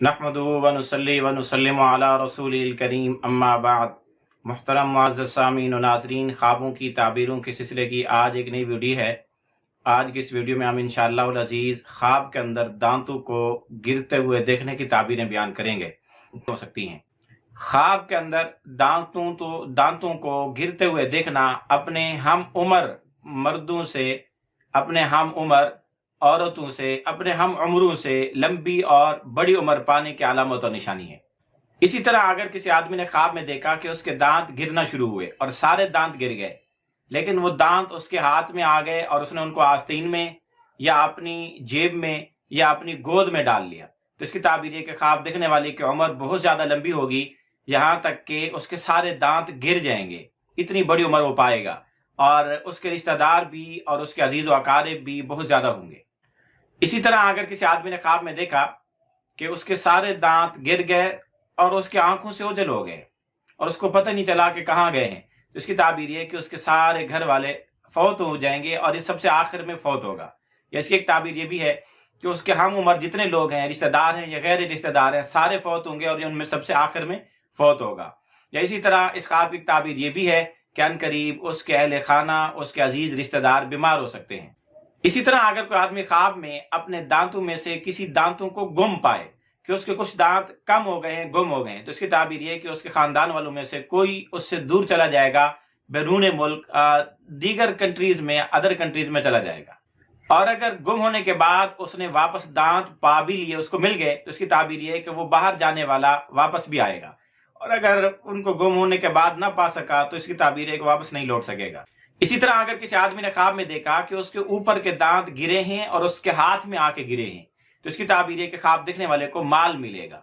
नहमदुहु व नुसल्ली व नुसल्लिमु अला रसूलिल करीम अम्मा बाद। मुहतरम मुअज़्ज़ज़ सामीन व नाज़रीन, ख्वाबों की ताबीरों के सिलसिले की आज एक नई वीडियो है। आज की इस वीडियो में हम इंशाअल्लाह अज़ीज़ ख्वाब के अंदर दांतों को गिरते हुए देखने की ताबीरें बयान करेंगे। हो सकती हैं ख्वाब के अंदर दांतों को गिरते हुए देखना अपने हम उम्र मर्दों से, अपने हम उम्र औरतों से, अपने हम उम्रों से लंबी और बड़ी उम्र पाने की अलामत और निशानी है। इसी तरह अगर किसी आदमी ने ख्वाब में देखा कि उसके दांत गिरना शुरू हुए और सारे दांत गिर गए, लेकिन वो दांत उसके हाथ में आ गए और उसने उनको आस्तीन में या अपनी जेब में या अपनी गोद में डाल लिया, तो इसकी ताबीर है कि ख्वाब देखने वाले की उम्र बहुत ज्यादा लंबी होगी, यहाँ तक कि उसके सारे दांत गिर जाएंगे। इतनी बड़ी उम्र वो पाएगा और उसके रिश्तेदार भी और उसके अजीज व अकारिब भी बहुत ज्यादा होंगे। इसी तरह अगर किसी आदमी ने ख्वाब में देखा कि उसके सारे दांत गिर गए और उसकी आंखों से ओझल हो गए और उसको पता नहीं चला कि कहाँ गए हैं, तो इसकी ताबीर है कि उसके सारे घर वाले फौत हो जाएंगे और इस सबसे आखिर में फौत होगा। या इसकी एक ताबीर ये भी है कि उसके हम उम्र जितने लोग हैं, रिश्तेदार हैं या गैर रिश्तेदार हैं, सारे फौत होंगे और उनमें सबसे आखिर में फौत होगा। या इसी तरह इस ख्वाब की ताबीर ये भी है कि अनकरीब उसके अहले खाना, उसके अजीज रिश्तेदार बीमार हो सकते हैं। इसी तरह अगर कोई आदमी ख्वाब में अपने दांतों में से किसी दांतों को गुम पाए कि उसके कुछ दांत कम हो गए हैं, गुम हो गए हैं, तो इसकी ताबीर ये है कि उसके खानदान वालों में से कोई उससे दूर चला जाएगा, बैरून मुल्क दीगर कंट्रीज में, अदर कंट्रीज में चला जाएगा। और अगर गुम होने के बाद उसने वापस दांत पा भी लिए, उसको मिल गए, तो इसकी ताबीर ये है कि वो बाहर जाने वाला वापस भी आएगा। और अगर उनको गुम होने के बाद ना पा सका, तो इसकी ताबीर है कि वापस नहीं लौट सकेगा। इसी तरह अगर किसी आदमी ने ख्वाब में देखा कि उसके ऊपर के दांत गिरे हैं और उसके हाथ में आके गिरे हैं, तो इसकी ताबीर है कि ख्वाब देखने वाले को माल मिलेगा।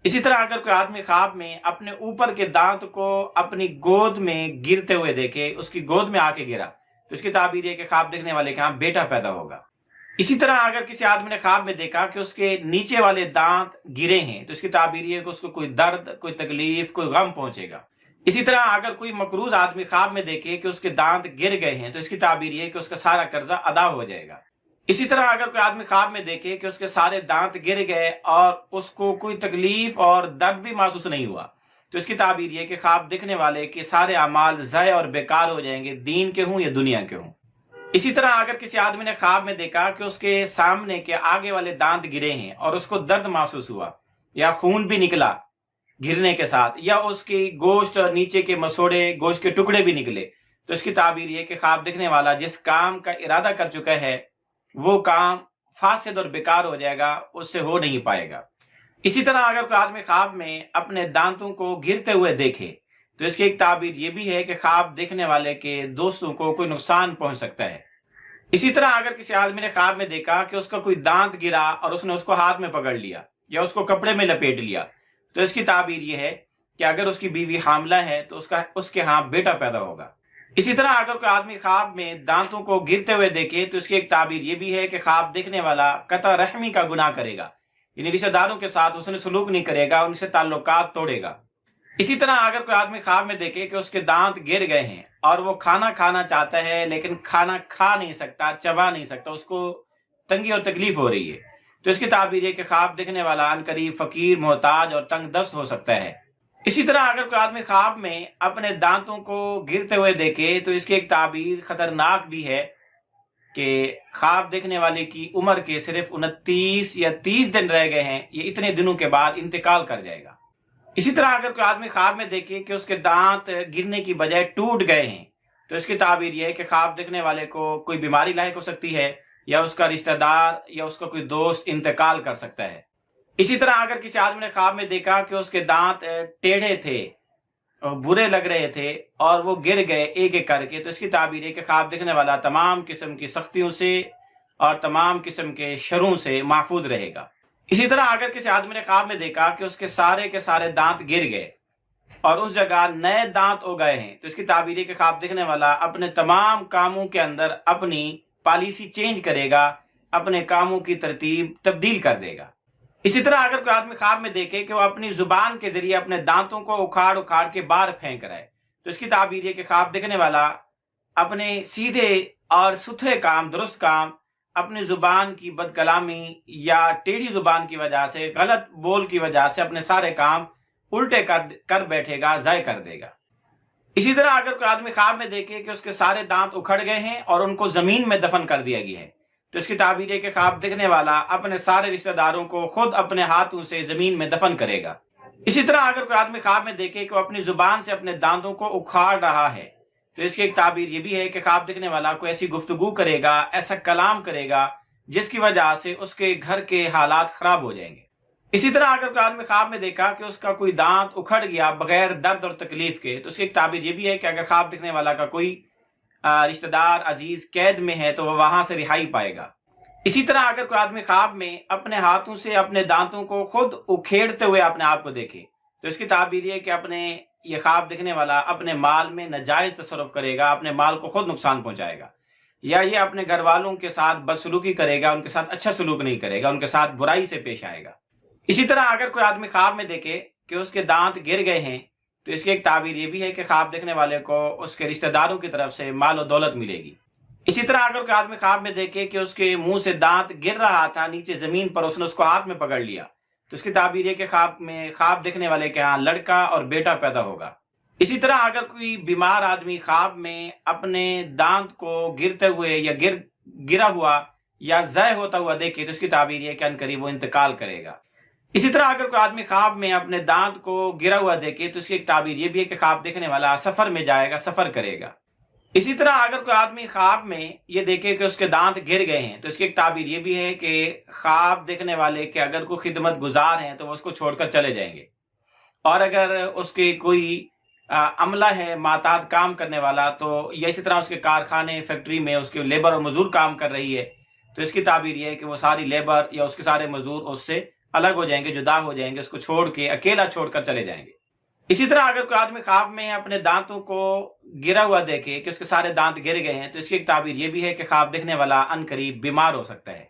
इसी तरह अगर कोई आदमी ख्वाब में अपने ऊपर के दांत को अपनी गोद में गिरते हुए देखे, उसकी गोद में आके गिरा, तो इसकी ताबीर है कि ख्वाब देखने वाले के यहाँ बेटा पैदा होगा। इसी तरह अगर किसी आदमी ने ख्वाब में देखा कि उसके नीचे वाले दांत गिरे हैं, तो इसकी ताबीर है कि उसको कोई दर्द, कोई तकलीफ, कोई गम पहुंचेगा। इसी तरह अगर कोई मकरूज आदमी ख्वाब में देखे कि उसके दांत गिर गए हैं, तो इसकी ताबीर ये कि उसका सारा कर्जा अदा हो जाएगा। इसी तरह अगर कोई आदमी ख्वाब में देखे कि उसके सारे दांत गिर गए और उसको कोई तकलीफ और दर्द भी महसूस नहीं हुआ, तो इसकी ताबीर ये कि ख्वाब देखने वाले के सारे अमाल ज़ाया और बेकार हो जाएंगे, दीन के हों या दुनिया के हों। इसी तरह अगर किसी आदमी ने ख्वाब में देखा कि उसके सामने के आगे वाले दांत गिरे हैं और उसको दर्द महसूस हुआ या खून भी निकला गिरने के साथ, या उसकी गोश्त और नीचे के मसोड़े, गोश्त के टुकड़े भी निकले, तो इसकी ताबीर ये कि ख्वाब देखने वाला जिस काम का इरादा कर चुका है वो काम फासिद और बेकार हो जाएगा, उससे हो नहीं पाएगा। इसी तरह अगर कोई आदमी ख्वाब में अपने दांतों को गिरते हुए देखे, तो इसकी एक ताबीर ये भी है कि ख्वाब देखने वाले के दोस्तों को कोई नुकसान पहुंच सकता है। इसी तरह अगर किसी आदमी ने ख्वाब में देखा कि उसका कोई दांत गिरा और उसने उसको हाथ में पकड़ लिया या उसको कपड़े में लपेट लिया, तो इसकी ताबीर ये है कि अगर उसकी बीवी हामला है तो उसके यहाँ बेटा पैदा होगा। इसी तरह अगर कोई आदमी ख्वाब में दांतों को गिरते हुए देखे, तो इसकी एक ताबीर ये भी है कि ख्वाब देखने वाला कता रहमी का गुनाह करेगा, यानी रिश्तेदारों के साथ उसने सलूक नहीं करेगा, उनसे ताल्लुकात तोड़ेगा। इसी तरह अगर कोई आदमी ख्वाब में देखे कि उसके दांत गिर गए हैं और वो खाना खाना चाहता है लेकिन खाना खा नहीं सकता, चबा नहीं सकता, उसको तंगी और तकलीफ हो रही है, तो इसकी ताबीर है कि ख्वाब देखने वाला अनकरीब फकीर, मोहताज और तंग दस्त हो सकता है। इसी तरह अगर कोई आदमी ख्वाब में अपने दांतों को गिरते हुए देखे, तो इसकी एक ताबीर खतरनाक भी है कि ख्वाब देखने वाले की उम्र के सिर्फ 29 या 30 दिन रह गए हैं, ये इतने दिनों के बाद इंतकाल कर जाएगा। इसी तरह अगर कोई आदमी ख्वाब में देखे कि उसके दांत गिरने की बजाय टूट गए हैं, तो इसकी ताबीर यह है कि ख्वाब देखने वाले को कोई बीमारी लायक हो सकती है या उसका रिश्तेदार या उसका कोई दोस्त इंतकाल कर सकता है। इसी तरह अगर किसी आदमी ने ख्वाब में देखा कि उसके दांत टेढ़े थे, बुरे लग रहे थे और वो गिर गए एक एक करके, तो इसकी ताबीर है कि ख्वाब देखने वाला तमाम किस्म की सख्तियों से और तमाम किस्म के शरों से महफूज रहेगा। इसी तरह अगर किसी आदमी ने ख्वाब में देखा कि उसके सारे के सारे दांत गिर गए और उस जगह नए दांत हो गए हैं, तो इसकी ताबीर है कि ख्वाब देखने वाला अपने तमाम कामों के अंदर अपनी पॉलिसी चेंज करेगा, अपने कामों की तरतीब तब्दील कर देगा। इसी तरह अगर कोई आदमी ख्वाब में देखे कि वो अपनी जुबान के जरिए अपने दांतों को उखाड़ उखाड़ के बाहर फेंक रहा है, तो इसकी ताबीर है कि ख्वाब देखने वाला अपने सीधे और सुथरे काम, दुरुस्त काम اپنی زبان کی بد کلامی یا ٹیڑھی زبان کی وجہ سے، غلط بول کی وجہ سے اپنے سارے کام الٹے کر بیٹھے گا، ضائع کر دے گا۔ اسی طرح اگر کوئی آدمی خواب میں دیکھے کہ اس کے سارے دانت اکھڑ گئے ہیں اور ان کو زمین میں دفن کر دیا گیا ہے، تو اس کی تعبیر ہے کہ خواب دیکھنے والا اپنے سارے رشتہ داروں کو خود اپنے ہاتھوں سے زمین میں دفن کرے گا۔ اسی طرح اگر کوئی آدمی خواب میں دیکھے کہ وہ اپنی زبان سے اپنے دانتوں کو اکھاڑ رہا ہے، تو اس کی ایک تعبیر یہ بھی ہے کہ خواب دیکھنے والا کوئی ایسی گفتگو کرے گا، ایسا کلام کرے گا جس کی وجہ سے اس کے گھر کے حالات خراب ہو جائیں گے۔ اسی طرح اگر کوئی آدمی خواب میں دیکھا کہ اس کا کوئی دانت اکھڑ گیا بغیر درد اور تکلیف کے، تو اس کی ایک تعبیر یہ بھی ہے کہ اگر خواب دیکھنے والا کا کوئی رشتہ دار عزیز قید میں ہے تو وہ وہاں سے رہائی پائے گا۔ اسی طرح اگر کوئی آدمی خواب میں اپنے ہاتھوں سے اپنے دانتوں کو خود اکھیڑتے ہوئے اپنے آپ کو دیکھے، تو اس کی تعبیر یہ کہ یہ خواب دیکھنے والا اپنے مال میں ناجائز تصرف کرے گا، اپنے مال کو خود نقصان پہنچائے گا، یا یہ اپنے گھر والوں کے ساتھ بدسلوکی کرے گا، ان کے ساتھ اچھا سلوک نہیں کرے گا، ان کے ساتھ برائی سے پیش آئے گا۔ اسی طرح اگر کوئی آدمی خواب میں دیکھے کہ اس کے دانت گر گئے ہیں، تو اس کی ایک تعبیر یہ بھی ہے کہ خواب دیکھنے والے کو اس کے رشتہ داروں کی طرف سے مال و دولت ملے گی۔ اسی طرح اگر کوئی آدمی خواب میں دیکھے کہ اس کے منہ سے دانت گر رہا تھا نیچے زمین پر، اس نے اس کو ہاتھ میں پکڑ لیا، تو اس کی تعبیر یہ کہ خواب دیکھنے والے کے ہاں لڑکا اور بیٹا پیدا ہوگا۔ اسی طرح اگر کوئی بیمار آدمی خواب میں اپنے دانت کو گرتے ہوئے یا گرا ہوا یا ضائع ہوتا ہوا دیکھے، تو اس کی تعبیر یہ کہ عنقریب وہ انتقال کرے گا۔ اسی طرح اگر کوئی آدمی خواب میں اپنے دانت کو گرا ہوا دیکھے، تو اس کی ایک تعبیر یہ بھی ہے کہ خواب دیکھنے والا سفر میں جائے گا، سفر کرے گا۔ اسی طرح اگر کوئی آدمی خواب میں یہ دیکھے کہ اس کے دانت گر گئے ہیں، تو اس کی ایک تعبیر یہ بھی ہے کہ خواب دیکھنے والے کے اگر کوئی خدمت گزار ہیں تو وہ اس کو چھوڑ کر چلے جائیں گے، اور اگر اس کے کوئی عملہ ہے معتاد کام کرنے والا، تو یا اسی طرح اس کے کارخانے فیکٹری میں اس کے لیبر اور مزدور کام کر رہی ہے، تو اس کی تعبیر یہ ہے کہ وہ ساری لیبر یا اس کے سارے مزدور اس سے الگ ہو جائیں گے، جدا ہو جائیں گے، اس کو چھوڑ کے اکیلا چھوڑ کر چلے جائیں گے۔ اسی طرح اگر کوئی آدمی خواب میں اپنے دانتوں کو گرا ہوا دیکھے کہ اس کے سارے دانت گر گئے ہیں، تو اس کی ایک تعبیر یہ بھی ہے کہ خواب دیکھنے والا عنقریب بیمار ہو سکتا ہے۔